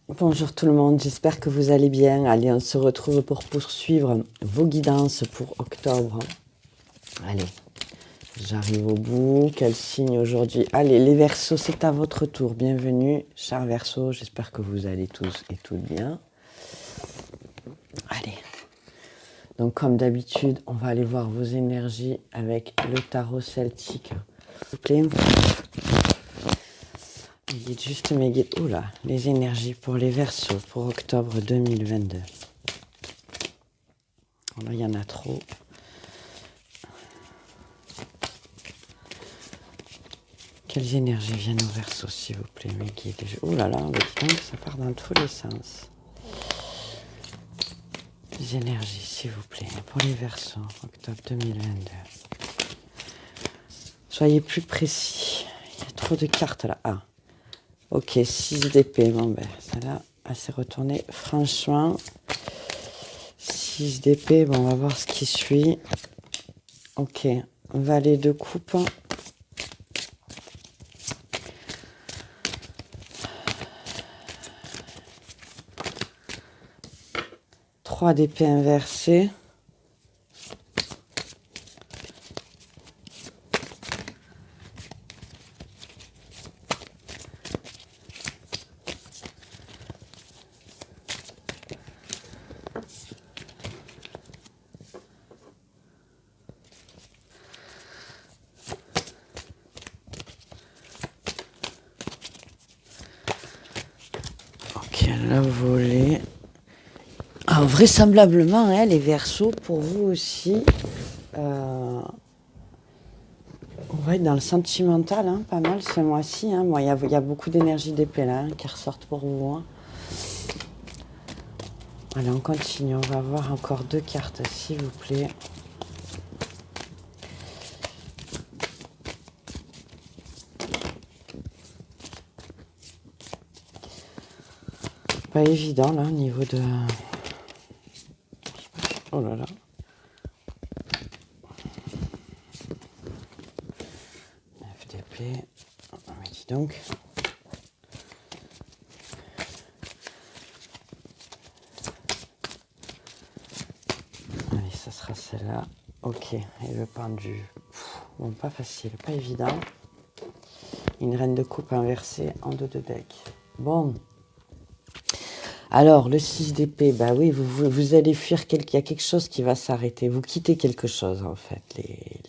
Bonjour tout le monde, j'espère que vous allez bien. Allez, on se retrouve pour poursuivre vos guidances pour octobre. Allez, j'arrive au bout. Quel signe aujourd'hui? Allez, les Verseaux, c'est à votre tour. Bienvenue, chers Verseaux. J'espère que vous allez tous et toutes bien. Allez. Donc, comme d'habitude, on va aller voir vos énergies avec le tarot celtique. S'il vous plaît. Guide juste mes guides. Oula, les énergies pour les Verseaux pour octobre 2022. Là, il y en a trop. Quelles énergies viennent au Verseau, s'il vous plaît, mes guides? Oh là là, ça part dans tous les sens. Les énergies, s'il vous plaît, pour les Verseaux, octobre 2022. Soyez plus précis. Il y a trop de cartes là. Ah, ok, 6 d'épée. Bon, ben, celle-là, elle s'est retournée. Franchement, 6 d'épée. Bon, on va voir ce qui suit. Ok, valet de coupe. 3 d'épée inversée. Ok, la volée. Alors, vraisemblablement, hein, les Verseaux, pour vous aussi, on va être dans le sentimental, hein, pas mal ce mois-ci. Hein. Moi, il y a beaucoup d'énergie d'épée là, hein, qui ressortent pour vous. Hein. Allez, on continue. On va voir encore 2 cartes, s'il vous plaît. Pas évident là, au niveau de... Oh là là. FDP. Oh, mais dis donc. Allez, ça sera celle-là. Ok, et le pendu. Bon, pas facile, pas évident. Une reine de coupe inversée en 2 de deck. Bon. Alors, le 6 d'épée, bah oui, vous allez fuir, il y a quelque chose qui va s'arrêter. Vous quittez quelque chose, en fait,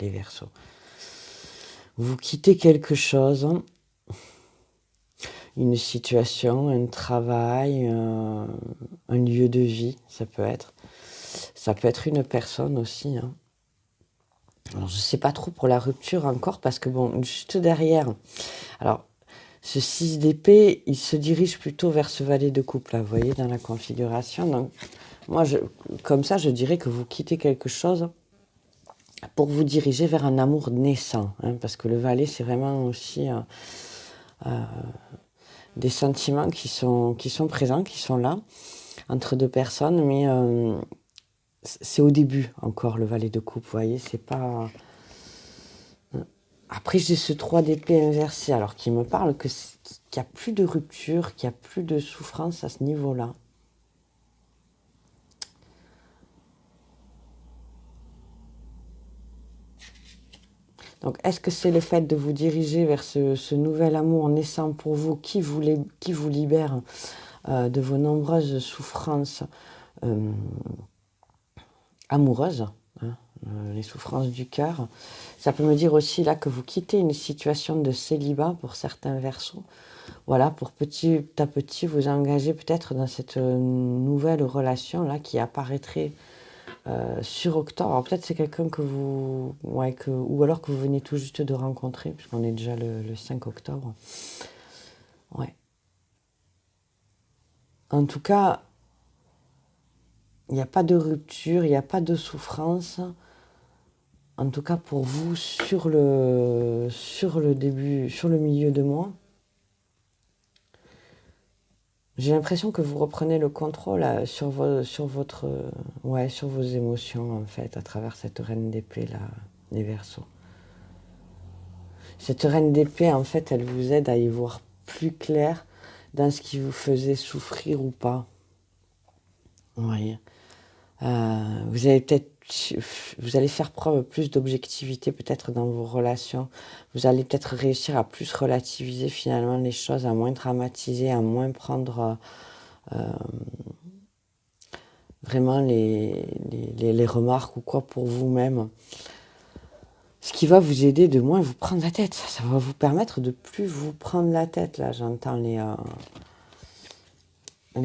les Verseaux. Vous quittez quelque chose, une situation, un travail, un lieu de vie, ça peut être. Ça peut être une personne aussi. Hein. Alors, je ne sais pas trop pour la rupture encore, parce que, bon, juste derrière, alors, ce 6 d'épée, il se dirige plutôt vers ce valet de coupe, là, vous voyez, dans la configuration. Donc, moi, comme ça, je dirais que vous quittez quelque chose pour vous diriger vers un amour naissant. Hein, parce que le valet, c'est vraiment aussi des sentiments qui sont présents, qui sont là, entre deux personnes. Mais c'est au début, encore, le valet de coupe, vous voyez, c'est pas... Après, j'ai ce 3 d'épée inversé, alors qui me parle qu'il n'y a plus de rupture, qu'il n'y a plus de souffrance à ce niveau-là. Donc, est-ce que c'est le fait de vous diriger vers ce nouvel amour naissant pour vous qui vous libère de vos nombreuses souffrances amoureuses, hein, les souffrances du cœur? Ça peut me dire aussi là que vous quittez une situation de célibat pour certains Verseaux. Voilà, pour petit à petit vous engager peut-être dans cette nouvelle relation là qui apparaîtrait sur octobre. Alors peut-être c'est quelqu'un que vous... Ouais, ou alors que vous venez tout juste de rencontrer, puisqu'on est déjà le 5 octobre. Ouais. En tout cas, il n'y a pas de rupture, il n'y a pas de souffrance. En tout cas pour vous, sur le début, sur le milieu de mois. J'ai l'impression que vous reprenez le contrôle sur vos émotions, en fait, à travers cette reine d'épée, là, les Verseaux. Cette reine d'épée, en fait, elle vous aide à y voir plus clair dans ce qui vous faisait souffrir ou pas. Oui. Vous allez faire preuve plus d'objectivité peut-être dans vos relations. Vous allez peut-être réussir à plus relativiser finalement les choses, à moins dramatiser, à moins prendre vraiment les remarques ou quoi pour vous-même. Ce qui va vous aider de moins vous prendre la tête. Ça va vous permettre de plus vous prendre la tête. Là, j'entends les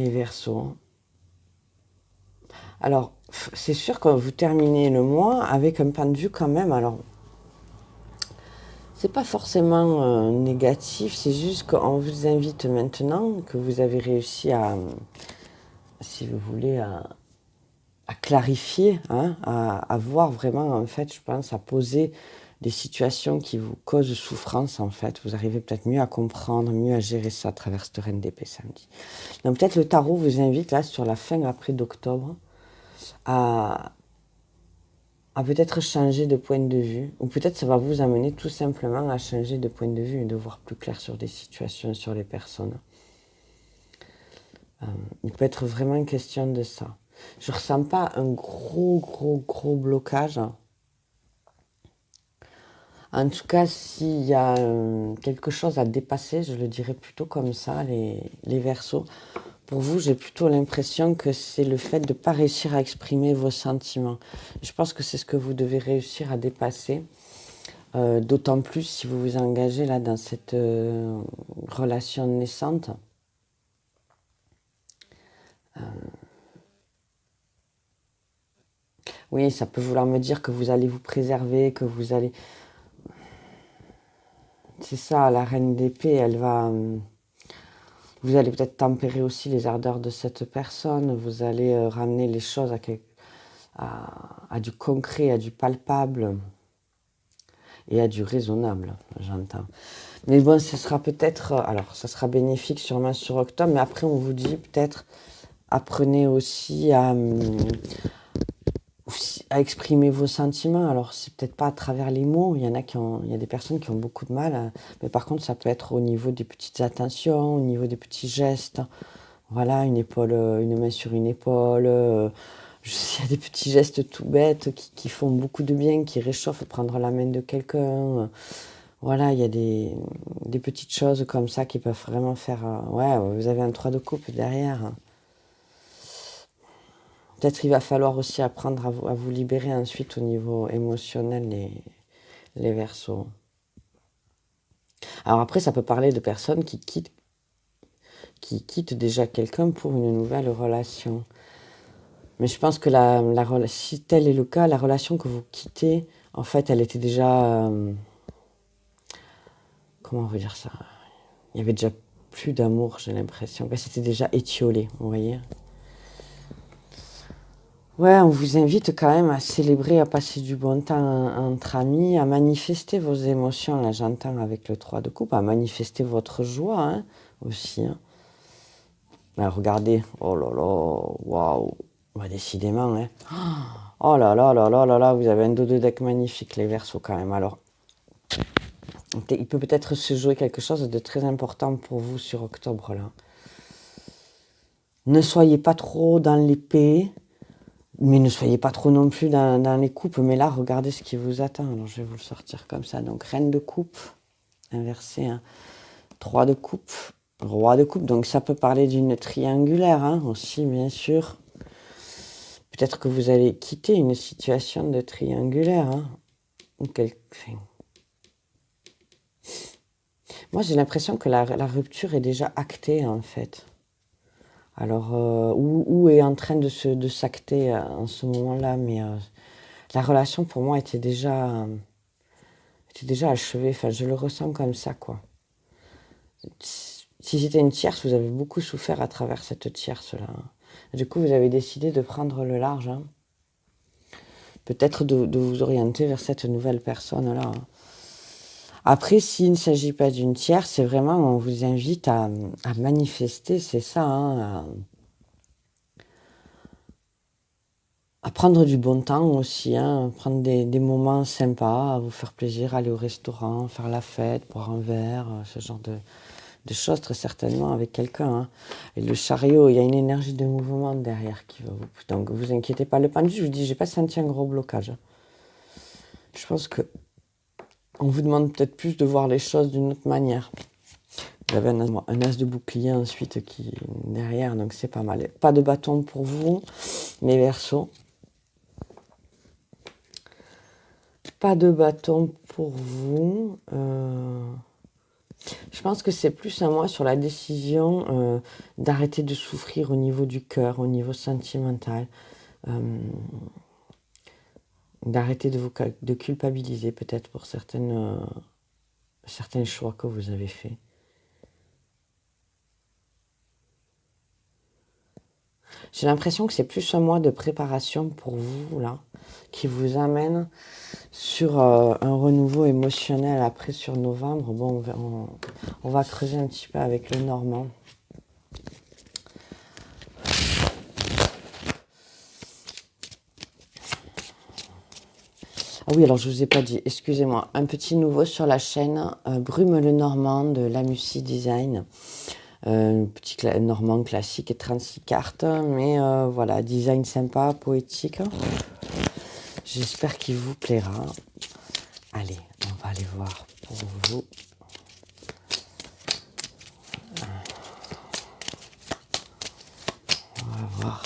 Verseaux. Alors, c'est sûr que vous terminez le mois avec un point de vue quand même. Alors, c'est pas forcément négatif, c'est juste qu'on vous invite maintenant que vous avez réussi à, si vous voulez, à clarifier, hein, à voir vraiment, en fait, je pense, à poser des situations qui vous causent souffrance, en fait. Vous arrivez peut-être mieux à comprendre, mieux à gérer ça à travers cette reine d'épée samedi. Donc peut-être le tarot vous invite, là, sur la fin après d'octobre, à peut-être changer de point de vue, ou peut-être ça va vous amener tout simplement à changer de point de vue et de voir plus clair sur des situations, sur les personnes. Il peut être vraiment une question de ça. Je ne ressens pas un gros blocage. En tout cas, s'il y a quelque chose à dépasser, je le dirais plutôt comme ça, les Verseaux. Pour vous, j'ai plutôt l'impression que c'est le fait de ne pas réussir à exprimer vos sentiments. Je pense que c'est ce que vous devez réussir à dépasser. D'autant plus si vous vous engagez là dans cette relation naissante. Oui, ça peut vouloir me dire que vous allez vous préserver, que vous allez... C'est ça, la reine d'épée, elle va... Vous allez peut-être tempérer aussi les ardeurs de cette personne, vous allez ramener les choses à du concret, à du palpable et à du raisonnable, j'entends. Mais bon, ce sera peut-être... Alors, ça sera bénéfique sûrement sur octobre, mais après, on vous dit peut-être, apprenez aussi à exprimer vos sentiments. Alors, c'est peut-être pas à travers les mots. Il y a des personnes qui ont beaucoup de mal. Mais par contre, ça peut être au niveau des petites attentions, au niveau des petits gestes. Voilà, une main sur une épaule. Il y a des petits gestes tout bêtes qui font beaucoup de bien, qui réchauffent. Prendre la main de quelqu'un. Voilà, il y a des petites choses comme ça qui peuvent vraiment faire... ouais, vous avez un 3 de coupe derrière. Peut-être il va falloir aussi apprendre à vous libérer ensuite au niveau émotionnel, les Verseaux. Alors après, ça peut parler de personnes qui quittent déjà quelqu'un pour une nouvelle relation. Mais je pense que si tel est le cas, la relation que vous quittez, en fait, elle était déjà... comment on veut dire ça? Il y avait déjà plus d'amour, j'ai l'impression. C'était déjà étiolé, vous voyez? Ouais, on vous invite quand même à célébrer, à passer du bon temps entre amis, à manifester vos émotions, là j'entends avec le 3 de coupe, à manifester votre joie hein, aussi. Hein. Alors, regardez, oh là là, waouh, décidément, hein. Oh là là là là là là, vous avez un dos de deck magnifique les Verseaux quand même. Alors, il peut peut-être se jouer quelque chose de très important pour vous sur octobre là. Ne soyez pas trop dans l'épée. Mais ne soyez pas trop non plus dans les coupes. Mais là, regardez ce qui vous attend. Alors, je vais vous le sortir comme ça. Donc, reine de coupe, inversé. Hein. 3 de coupe, roi de coupe. Donc, ça peut parler d'une triangulaire hein, aussi, bien sûr. Peut-être que vous allez quitter une situation de triangulaire. Hein. Moi, j'ai l'impression que la rupture est déjà actée, en fait. Alors, où est en train de s'acter en ce moment-là, mais la relation pour moi était déjà achevée. Enfin, je le ressens comme ça, quoi. Si c'était une tierce, vous avez beaucoup souffert à travers cette tierce-là. Hein. Du coup, vous avez décidé de prendre le large. Hein. Peut-être de vous orienter vers cette nouvelle personne-là. Hein. Après, s'il ne s'agit pas d'une tierce, c'est vraiment, on vous invite à manifester, c'est ça, hein, à prendre du bon temps aussi, hein, prendre des moments sympas, à vous faire plaisir, aller au restaurant, faire la fête, boire un verre, ce genre de choses très certainement avec quelqu'un. Hein. Et le chariot, il y a une énergie de mouvement derrière qui va vous... Donc vous inquiétez pas. Le pendu, je vous dis, j'ai pas senti un gros blocage. Hein. Je pense que on vous demande peut-être plus de voir les choses d'une autre manière. Vous avez un as de bouclier ensuite qui est derrière, donc c'est pas mal. Pas de bâton pour vous, mes Verseaux. Pas de bâton pour vous. Je pense que c'est plus à moi sur la décision d'arrêter de souffrir au niveau du cœur, au niveau sentimental. D'arrêter de culpabiliser peut-être pour certains choix que vous avez faits. J'ai l'impression que c'est plus un mois de préparation pour vous, là, qui vous amène sur un renouveau émotionnel après sur novembre. Bon, on va creuser un petit peu avec le Normand. Ah oui, alors je vous ai pas dit, excusez-moi, un petit nouveau sur la chaîne, Brume le Normand de Lamussi Design. Petit Normand classique et 36 cartes, mais voilà, design sympa, poétique. J'espère qu'il vous plaira. Allez, on va aller voir pour vous. On va voir.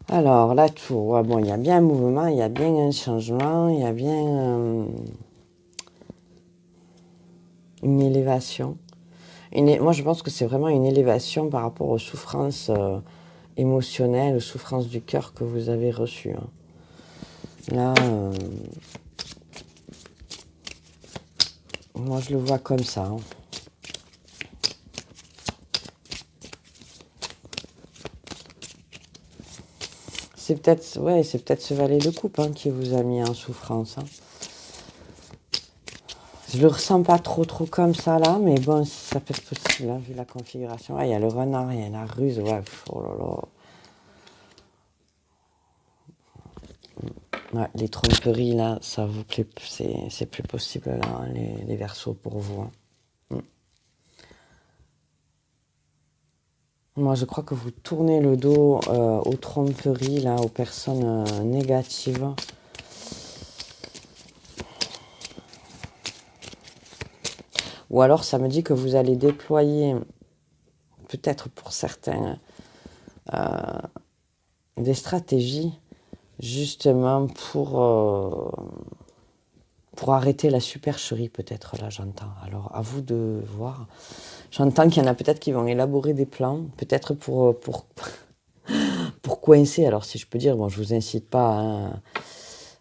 Alors, la tour, ouais, bon, il y a bien un mouvement, il y a bien un changement, il y a bien une élévation. Moi, je pense que c'est vraiment une élévation par rapport aux souffrances émotionnelles, aux souffrances du cœur que vous avez reçues. Hein. Là, moi, je le vois comme ça. Hein. C'est peut-être ce valet de coupe hein, qui vous a mis en souffrance. Hein. Je le ressens pas trop comme ça là, mais bon, ça peut être possible, hein, vu la configuration. Ah, il y a le renard, il y a la ruse, ouais, oh là là. Ouais, les tromperies là, ça vous plaît, c'est plus possible là, hein, les Verseaux pour vous. Hein. Moi, je crois que vous tournez le dos aux tromperies là, aux personnes négatives. Ou alors, ça me dit que vous allez déployer, peut-être pour certains, des stratégies justement pour arrêter la supercherie, peut-être, là, j'entends. Alors, à vous de voir. J'entends qu'il y en a peut-être qui vont élaborer des plans, peut-être pour coincer. Alors, si je peux dire, bon, je vous incite pas hein, à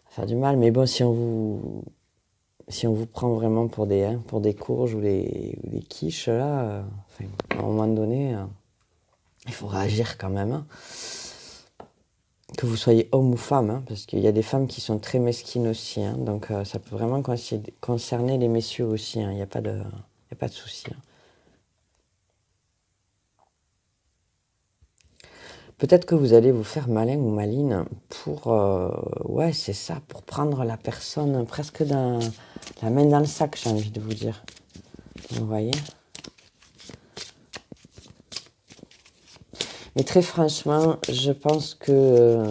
faire du mal, mais bon, si on vous prend vraiment pour des courges ou des quiches, là, à un moment donné, il faut réagir quand même. Hein. Que vous soyez homme ou femme, hein, parce qu'il y a des femmes qui sont très mesquines aussi. Hein, donc, ça peut vraiment concerner les messieurs aussi. Il n'y a pas de souci. Hein. Peut-être que vous allez vous faire malin ou maline pour, ouais, c'est ça, pour prendre la personne presque la main dans le sac, j'ai envie de vous dire. Vous voyez ? Mais très franchement, je pense que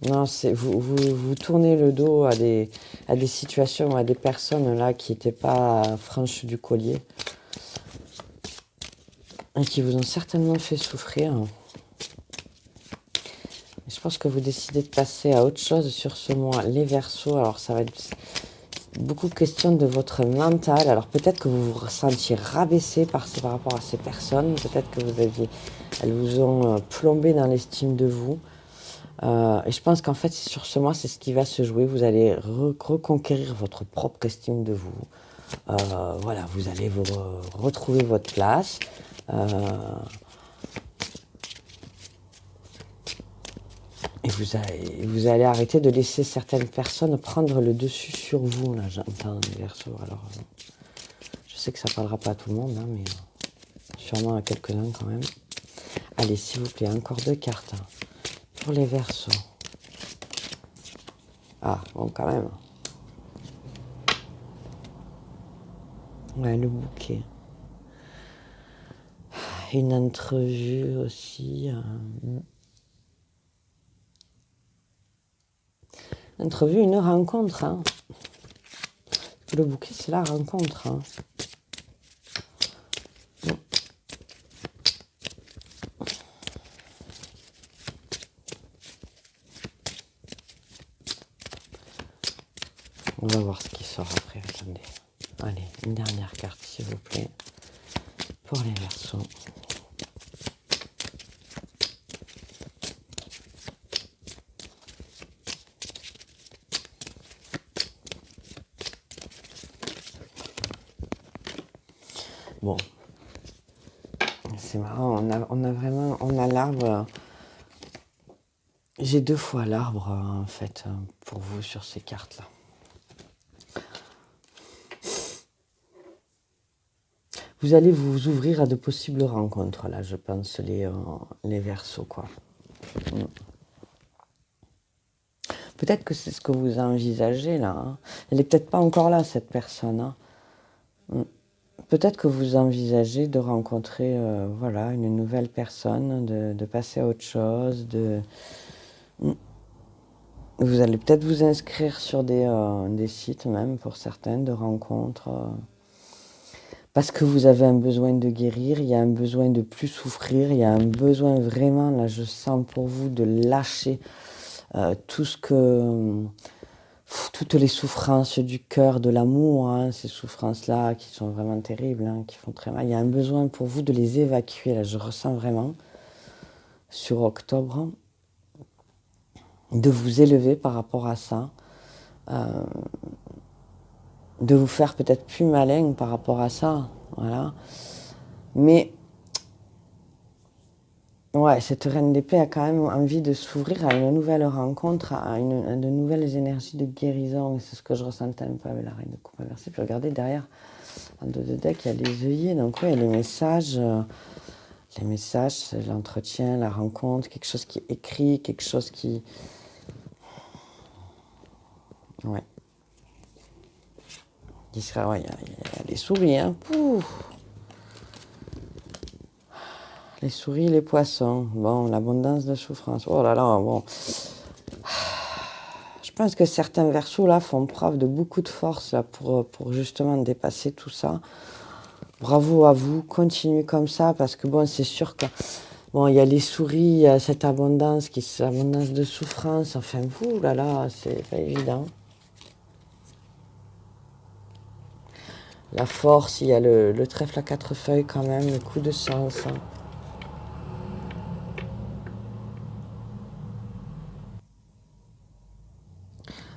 non, vous tournez le dos à des situations, à des personnes là qui n'étaient pas franches du collier et qui vous ont certainement fait souffrir. Je pense que vous décidez de passer à autre chose sur ce mois, les Verseaux. Alors ça va être beaucoup question de votre mental. Alors peut-être que vous vous ressentiez rabaissé par rapport à ces personnes. Peut-être que elles vous ont plombé dans l'estime de vous. Et je pense qu'en fait, sur ce mois, c'est ce qui va se jouer. Vous allez reconquérir votre propre estime de vous. Voilà, vous allez vous retrouver votre place. Et vous allez arrêter de laisser certaines personnes prendre le dessus sur vous. Là, j'entends les Verseaux. Alors, je sais que ça ne parlera pas à tout le monde, hein, mais sûrement à quelques-uns quand même. Allez, s'il vous plaît, encore 2 cartes pour les Verseaux. Ah, bon, quand même. Ouais, le bouquet. Une entrevue aussi. Entrevue, une rencontre. Hein. Le bouquet, c'est la rencontre. Hein. On va voir ce qui sort après. Attendez. Allez, une dernière carte, s'il vous plaît. Pour les Verseaux. Bon. C'est marrant, on a l'arbre. J'ai 2 fois l'arbre, en fait, pour vous sur ces cartes-là. Vous allez vous ouvrir à de possibles rencontres, là, je pense, les Verseaux, quoi. Peut-être que c'est ce que vous envisagez, là. Hein. Elle n'est peut-être pas encore là, cette personne. Hein. Peut-être que vous envisagez de rencontrer voilà, une nouvelle personne, de passer à autre chose. Vous allez peut-être vous inscrire sur des sites même, pour certaines, de rencontres. Parce que vous avez un besoin de guérir, il y a un besoin de plus souffrir, il y a un besoin vraiment, là je sens pour vous, de lâcher tout ce que... toutes les souffrances du cœur, de l'amour, hein, ces souffrances-là qui sont vraiment terribles, hein, qui font très mal. Il y a un besoin pour vous de les évacuer, là, je ressens vraiment, sur octobre, de vous élever par rapport à ça, de vous faire peut-être plus malin par rapport à ça, voilà. Mais, ouais, cette reine d'épée a quand même envie de s'ouvrir à une nouvelle rencontre, à de nouvelles énergies de guérison. C'est ce que je ressentais un peu avec la reine de coupe inversée. Puis regardez derrière, en dos de deck, il y a les œillets. Donc oui, il y a les messages, l'entretien, la rencontre, quelque chose qui est écrit, quelque chose qui... Ouais. Qui sera, ouais, il y a les souris, hein. Pouf. Les souris, les poissons. Bon, l'abondance de souffrance. Oh là là, bon. Je pense que certains Verseaux là font preuve de beaucoup de force là, pour justement dépasser tout ça. Bravo à vous, continuez comme ça parce que bon, c'est sûr que bon, il y a les souris, il y a cette abondance abondance de souffrance. Enfin, vous là, c'est pas évident. La force, il y a le trèfle à 4 feuilles quand même, le coup de sens. Hein.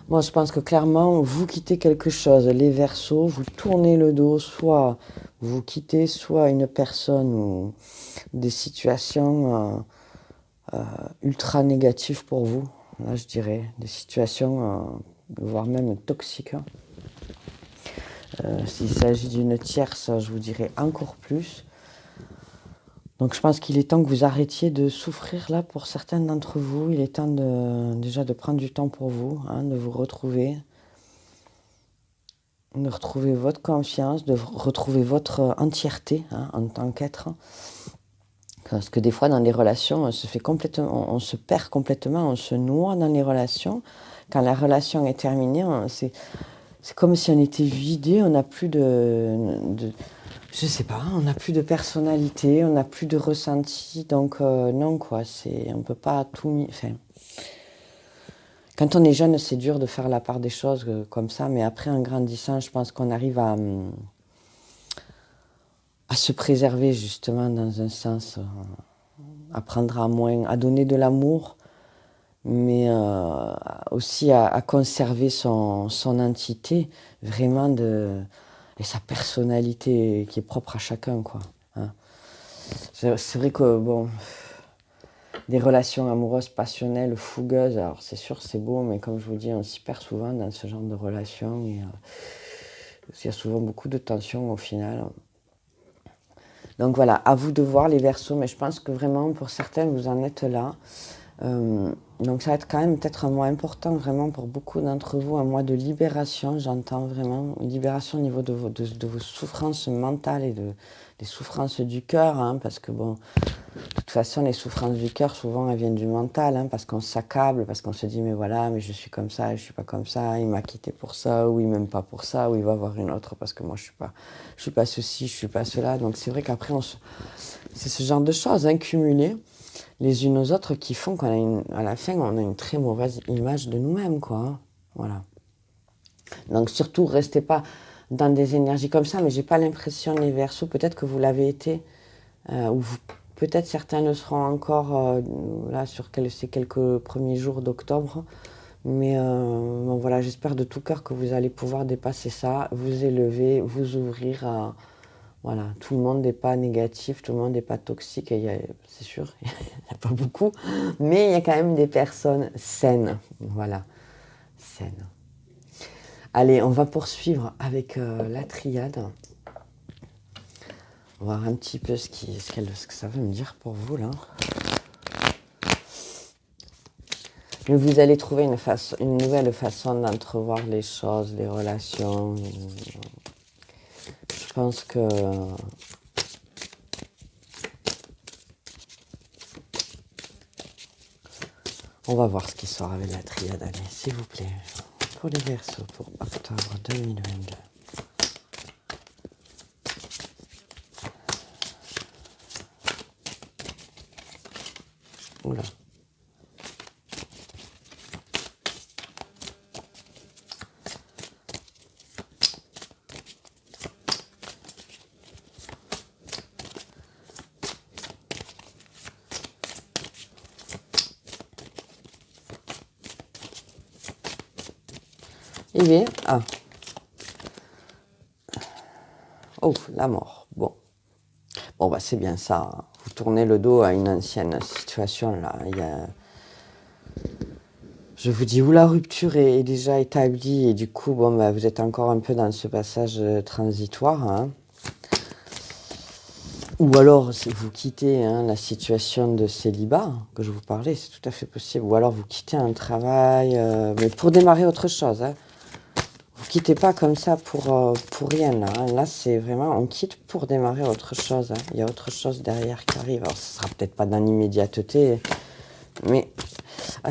Moi, je pense que clairement, vous quittez quelque chose. Les Verseaux, vous tournez le dos, soit vous quittez, soit une personne ou des situations ultra négatives pour vous. Là, je dirais des situations, voire même toxiques. Hein. S'il s'agit d'une tierce, je vous dirais encore plus. Donc je pense qu'il est temps que vous arrêtiez de souffrir là pour certains d'entre vous. Il est temps déjà de prendre du temps pour vous, hein, de vous retrouver. De retrouver votre confiance, de retrouver votre entièreté hein, en tant qu'être. Parce que des fois, dans les relations, on se perd complètement, on se noie dans les relations. Quand la relation est terminée, c'est comme si on était vidé, on n'a plus je sais pas, on n'a plus de personnalité, on n'a plus de ressenti. Donc non, quoi, on peut pas tout... Enfin, quand on est jeune, c'est dur de faire la part des choses comme ça, mais après, en grandissant, je pense qu'on arrive à se préserver, justement, dans un sens, apprendre à donner de l'amour, mais aussi à conserver son entité, vraiment, et sa personnalité qui est propre à chacun, quoi. Hein. C'est vrai que, bon, des relations amoureuses, passionnelles, fougueuses, alors c'est sûr, c'est beau, mais comme je vous dis, on s'y perd souvent dans ce genre de relations, et il y a souvent beaucoup de tensions au final. Donc voilà, à vous de voir les Verseaux, mais je pense que vraiment, pour certains, vous en êtes là. Donc ça va être quand même peut-être un mois important vraiment pour beaucoup d'entre vous, un mois de libération, j'entends vraiment, une libération au niveau de vos souffrances mentales et des souffrances du cœur, hein, parce que bon, de toute façon les souffrances du cœur souvent elles viennent du mental, hein, parce qu'on s'accable, parce qu'on se dit mais voilà, mais je suis comme ça, je suis pas comme ça, il m'a quitté pour ça, ou il m'aime pas pour ça, ou il va avoir une autre parce que moi je suis pas ceci, je suis pas cela, donc c'est vrai qu'après c'est ce genre de choses, hein, cumulées les unes aux autres qui font qu'à la fin, on a une très mauvaise image de nous-mêmes, quoi, hein. Voilà. Donc surtout, restez pas dans des énergies comme ça, mais j'ai pas l'impression, les Verseaux, peut-être que vous l'avez été, ou peut-être certains le seront encore là sur ces quelques premiers jours d'octobre. Mais bon, voilà, j'espère de tout cœur que vous allez pouvoir dépasser ça, vous élever, vous ouvrir à, voilà, tout le monde n'est pas négatif, tout le monde n'est pas toxique, c'est sûr, il n'y a pas beaucoup, mais il y a quand même des personnes saines, voilà, saines. Allez, on va poursuivre avec la triade. On va voir un petit peu ce que ça veut me dire pour vous, là. Mais vous allez trouver une nouvelle façon d'entrevoir les choses, les relations. Je pense que on va voir ce qui sort avec la triade, allez, s'il vous plaît. Pour les Verseaux, pour octobre 2022. Oula. Il est... Ah. Oh, la mort. Bon. Bon, bah c'est bien ça. Vous tournez le dos à une ancienne situation, là. Je vous dis où la rupture est déjà établie et du coup, bon, bah, vous êtes encore un peu dans ce passage transitoire, hein. Ou alors, vous quittez, hein, la situation de célibat que je vous parlais, c'est tout à fait possible. Ou alors, vous quittez un travail, mais pour démarrer autre chose, hein. Vous quittez pas comme ça pour rien, là, hein. Là, c'est vraiment, on quitte pour démarrer autre chose, hein. Il y a autre chose derrière qui arrive. Alors, ce sera peut-être pas dans l'immédiateté, mais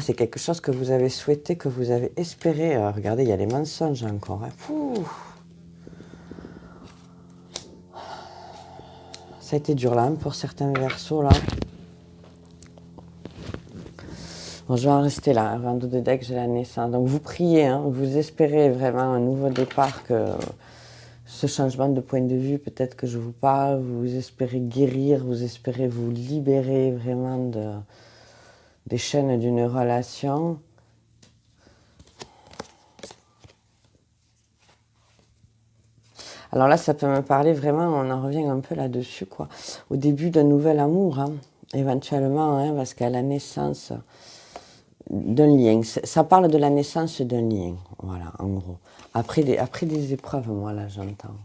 c'est quelque chose que vous avez souhaité, que vous avez espéré. Regardez, il y a les mensonges encore, hein. Ça a été dur là, hein, pour certains Verseaux là. Bon, je vais en rester là, avant de deck, j'ai la naissance. Donc vous priez, hein, vous espérez vraiment un nouveau départ, que ce changement de point de vue, peut-être que je vous parle, vous espérez guérir, vous espérez vous libérer vraiment des chaînes d'une relation. Alors là, ça peut me parler vraiment, on en revient un peu là-dessus, quoi. Au début d'un nouvel amour, hein, éventuellement, hein, parce qu'à la naissance d'un lien, ça parle de la naissance d'un lien, voilà, en gros. Après des épreuves, moi, là, j'entends.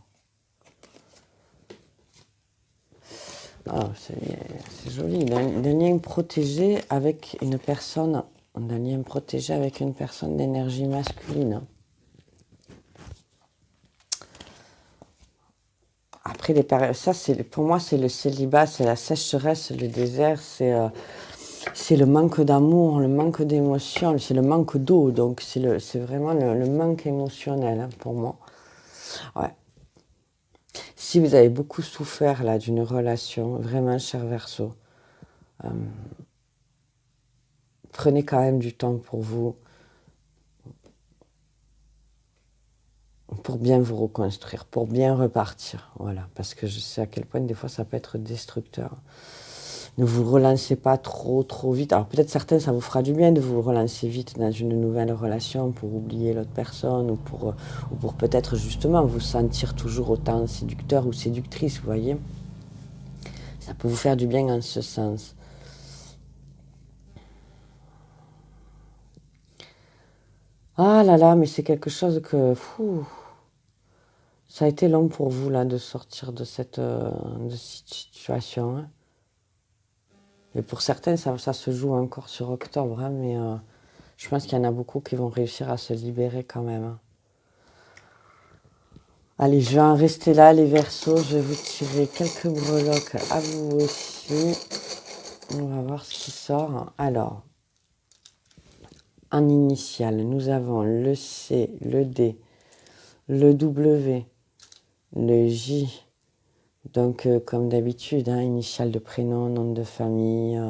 C'est joli, d'un lien protégé avec une personne, d'un lien protégé avec une personne d'énergie masculine. Après, ça, pour moi, c'est le célibat, c'est la sécheresse, le désert, c'est le manque d'amour, le manque d'émotion, c'est le manque d'eau, donc c'est vraiment le manque émotionnel, hein, pour moi. Ouais. Si vous avez beaucoup souffert là d'une relation, vraiment, cher Verseau, prenez quand même du temps pour vous, pour bien vous reconstruire, pour bien repartir, voilà, parce que je sais à quel point des fois ça peut être destructeur. Ne vous relancez pas trop vite. Alors peut-être certains, ça vous fera du bien de vous relancer vite dans une nouvelle relation pour oublier l'autre personne, ou pour peut-être justement vous sentir toujours autant séducteur ou séductrice, vous voyez. Ça peut vous faire du bien en ce sens. Ah là là, mais c'est quelque chose que... ça a été long pour vous là de sortir de cette situation, hein. Et pour certains, ça se joue encore sur octobre, hein, mais je pense qu'il y en a beaucoup qui vont réussir à se libérer quand même, hein. Allez, je vais en rester là, les Verseaux. Je vais vous tirer quelques breloques à vous aussi. On va voir ce qui sort. Alors, en initial, nous avons le C, le D, le W, le J. Donc, comme d'habitude, hein, initial de prénom, nom de famille,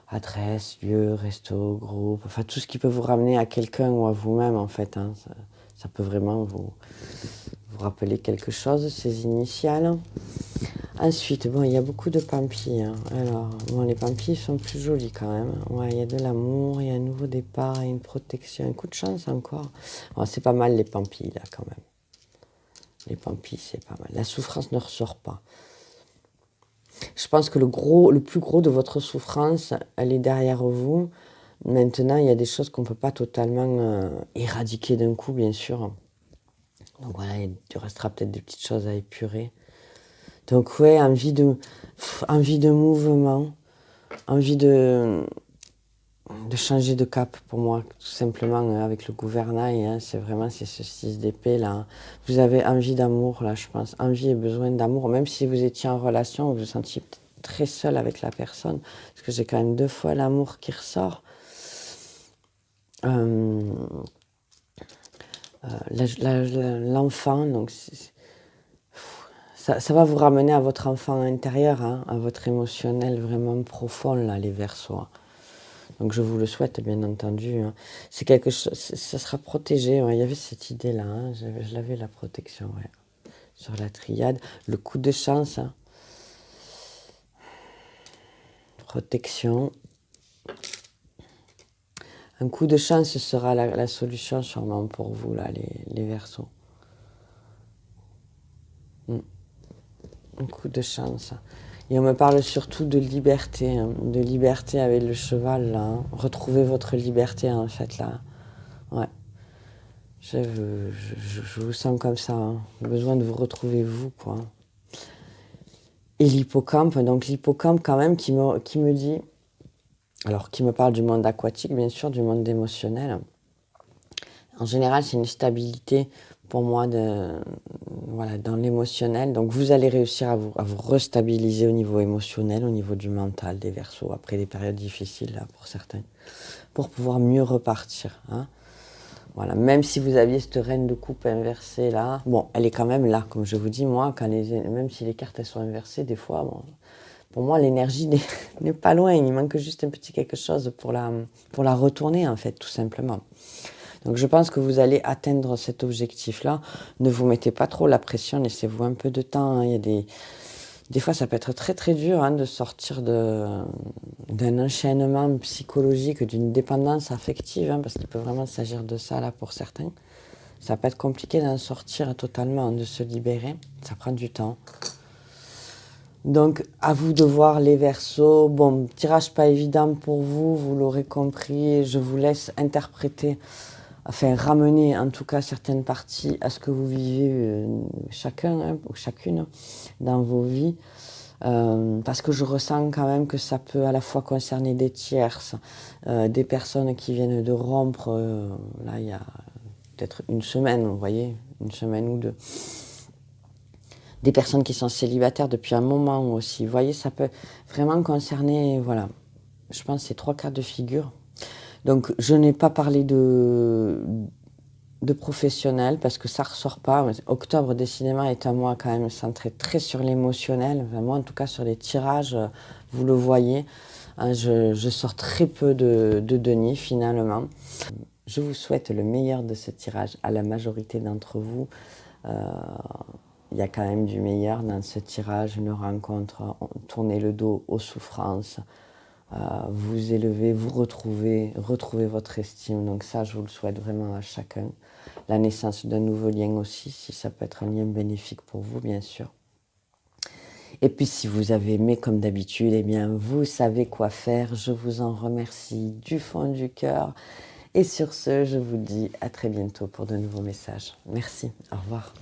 adresse, lieu, resto, groupe, enfin tout ce qui peut vous ramener à quelqu'un ou à vous-même en fait, hein. Ça peut vraiment vous rappeler quelque chose, ces initiales. Ensuite, bon, il y a beaucoup de pampis, hein. Alors, bon, les pampis sont plus jolis quand même. Ouais, il y a de l'amour, il y a un nouveau départ, il y a une protection, un coup de chance encore. Bon, c'est pas mal les pampis là quand même. Les pampis, c'est pas mal. La souffrance ne ressort pas. Je pense que le plus gros de votre souffrance, elle est derrière vous. Maintenant, il y a des choses qu'on ne peut pas totalement éradiquer d'un coup, bien sûr. Donc voilà, il restera peut-être des petites choses à épurer. Donc ouais, envie de mouvement, envie de changer de cap pour moi, tout simplement avec le gouvernail, hein, c'est ce 6 d'épée là. Vous avez envie d'amour là, je pense, envie et besoin d'amour, même si vous étiez en relation, vous vous sentiez très seul avec la personne, parce que j'ai quand même 2 fois l'amour qui ressort. L'enfant, donc ça va vous ramener à votre enfant intérieur, hein, à votre émotionnel vraiment profond, là, les Verseaux, hein. Donc je vous le souhaite, bien entendu, hein. C'est quelque chose, ça sera protégé, ouais. Il y avait cette idée-là, hein. Je l'avais, la protection, ouais. Sur la triade. Le coup de chance, hein. Protection. Un coup de chance sera la solution sûrement pour vous, là, les Verseaux. Un coup de chance. Et on me parle surtout de liberté, hein, de liberté avec le cheval, là, hein. Retrouvez votre liberté, en fait, là. Ouais. Je vous sens comme ça, hein. Besoin de vous retrouver, vous, quoi. Et l'hippocampe, donc l'hippocampe, quand même, qui me dit... Alors, qui me parle du monde aquatique, bien sûr, du monde émotionnel. En général, c'est une stabilité pour moi voilà, dans l'émotionnel. Donc vous allez réussir à vous restabiliser au niveau émotionnel, au niveau du mental des Verseaux, après des périodes difficiles là, pour certains, pour pouvoir mieux repartir, hein. Voilà, même si vous aviez cette reine de coupe inversée là, bon, elle est quand même là, comme je vous dis, moi, même si les cartes elles sont inversées, des fois, bon, pour moi, l'énergie n'est pas loin, il manque juste un petit quelque chose pour la retourner, en fait, tout simplement. Donc je pense que vous allez atteindre cet objectif-là. Ne vous mettez pas trop la pression, laissez-vous un peu de temps, hein. Il y a des fois, ça peut être très très dur, hein, de sortir d'un enchaînement psychologique, d'une dépendance affective, hein, parce qu'il peut vraiment s'agir de ça là pour certains. Ça peut être compliqué d'en sortir totalement, de se libérer. Ça prend du temps. Donc, à vous de voir les Verseaux. Bon, tirage pas évident pour vous, vous l'aurez compris. Je vous laisse interpréter, enfin ramener en tout cas certaines parties à ce que vous vivez chacun, hein, ou chacune dans vos vies. Parce que je ressens quand même que ça peut à la fois concerner des tierces, des personnes qui viennent de rompre, là il y a peut-être une semaine, vous voyez, une semaine ou deux. Des personnes qui sont célibataires depuis un moment aussi. Vous voyez, ça peut vraiment concerner, voilà, je pense ces 3 cas de figure. Donc je n'ai pas parlé de professionnels parce que ça ressort pas. Octobre, décidément, est un mois quand même centré très sur l'émotionnel. Enfin, moi, en tout cas, sur les tirages, vous le voyez, hein, je sors très peu de Denis, finalement. Je vous souhaite le meilleur de ce tirage à la majorité d'entre vous. Il y a quand même du meilleur dans ce tirage, une rencontre, tournez le dos aux souffrances, vous élevez, vous retrouvez votre estime. Donc ça, je vous le souhaite vraiment à chacun. La naissance d'un nouveau lien aussi, si ça peut être un lien bénéfique pour vous, bien sûr. Et puis si vous avez aimé comme d'habitude, eh bien vous savez quoi faire. Je vous en remercie du fond du cœur. Et sur ce, je vous dis à très bientôt pour de nouveaux messages. Merci, au revoir.